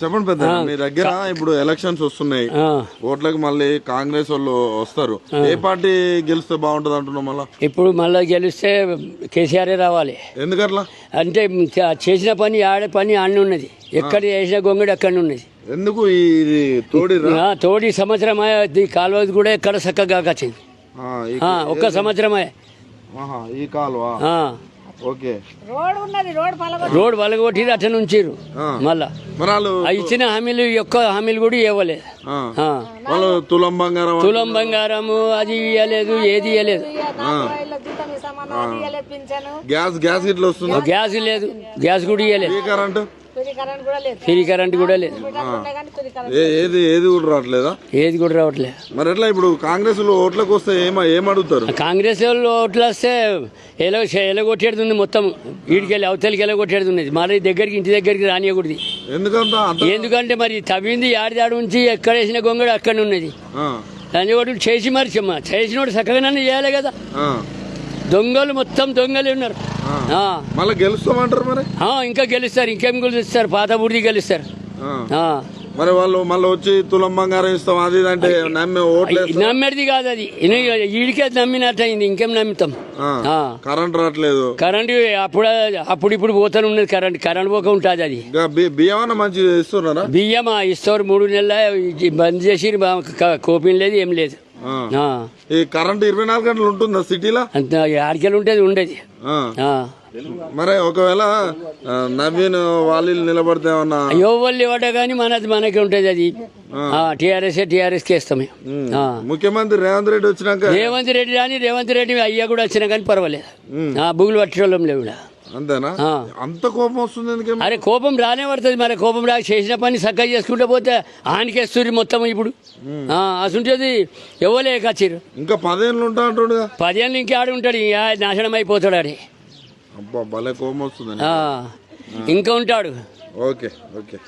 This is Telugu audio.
చెప్పండి పెద్ద, మీ దగ్గర ఇప్పుడు ఎలక్షన్స్ వస్తున్నాయి, ఓట్లకు మళ్ళీ కాంగ్రెస్ వాళ్ళు వస్తారు, ఏ పార్టీ గెలిస్తే బాగుంటది అంటున్నాం? మళ్ళా ఇప్పుడు మళ్ళీ గెలిస్తే కేసీఆర్ రావాలి. ఎందుకట్లా? అంటే చేసిన పని ఆడే పని అన్నీ ఉన్నది, ఎక్కడ చేసిన గొంగడి అక్కడ ఉన్నది. ఎందుకు ఇది తోడి సంవత్సరం కాలువ కూడా ఎక్కడ చక్కగా వచ్చింది, ఒక్క సంవత్సరమే ఈ కాలువ. ఓకే, రోడ్ పలగొట్టి అట్లా నుంచిరు. మళ్ళా ఇచ్చిన హామీలు ఒక్క హామీలు కూడా ఇవ్వలేదు. తులం బంగారము అది ఇవ్వలేదు, ఏది ఇవ్వలేదు. గ్యాస్ లేదు, గ్యాస్ కూడా ఇవ్వలేదు. ఫ్రీ కరెంట్ కూడా లేదు, ఏది కూడా రావట్లేదా? ఏది కూడా రావట్లేదు. మరి ఎట్లా ఇప్పుడు కాంగ్రెస్ ఓట్లకు వస్తే ఏమడుగుతారు? కాంగ్రెస్ వాళ్ళు ఓట్లు వస్తే ఎలగొట్టేడుతుంది, మొత్తం వీడికెళ్ళి అవతలికి ఎలగొట్టేడుతున్నది. మరి దగ్గరికి ఇంటి దగ్గరికి రానియకూడదు. ఎందుకంటే మరి తవ్వింది ఆడిదాడు ఉంచి ఎక్కడ వేసిన గొంగడు అక్కడ ఉన్నది. లంజగొడ్డలు చేసి మరి చేసినోడు చక్కగానే చేయాలి కదా. దొంగలు మొత్తం దొంగలు ఉన్నారు. మళ్ళీ గెలుస్తామంటారు మరి? ఇంకా గెలుస్తారు, ఇంకేం గెలుస్తారు, పాత బుడిది గెలుస్తారు. మరి వాళ్ళు మళ్ళీ వచ్చి తులం బంగారం ఇస్తాం అది అంటే నమ్మేది కాదు, అది ఈడికే నమ్మినట్టు అయింది, ఇంకేం నమ్ముతాం. కరెంట్ రావట్లేదు, కరెంట్ అప్పుడు పోతానే ఉన్నది, కరెంట్ పోక ఉంటుంది. అది బియ్యం మంచిగా ఇస్తున్నారా? బియ్యం ఇస్తారు, 3 నెలల బంద్ చేసి కోపిన్ లేదు, ఏం లేదు. ఈ కరెంట్ 24 గంటలు ఉంటుందా సిటీలో? అంత ఆడికెళ్ళి ఉంటుంది, ఉండేది. మరి ఒకవేళ నవీన్ వాళ్ళు నిలబడితే ఏమన్నా? ఎవరు ఇవ్వట కానీ మనకి ఉంటుంది. అది టీఆర్ఎస్ వేస్తామే. ముఖ్యమంత్రి రేవంత్ రెడ్డి వచ్చినాక రేవంత్ రెడ్డి అయ్యా కూడా వచ్చినా కానీ పర్వాలేదు, బుగులు పట్టడం లేవు. అంతేనా? అంత కోపం వస్తుంది? అరే కోపం రానే పడుతుంది, మరి కోపం రా చేసిన పని చక్కగా చేసుకుంటే పోతే ఆనికేస్తుంది మొత్తం. ఇప్పుడు అసుంటది ఎవరే కచ్చిరు. ఇంకా 10 ఏళ్ళు ఉంటా అంటాడు. 10 ఏళ్ళు ఇంకా ఆడి ఉంటాడు, నాశనం అయిపోతాడు. ఆడి భలే కోపం వస్తుంది, ఇంకా ఉంటాడు. Okay okay.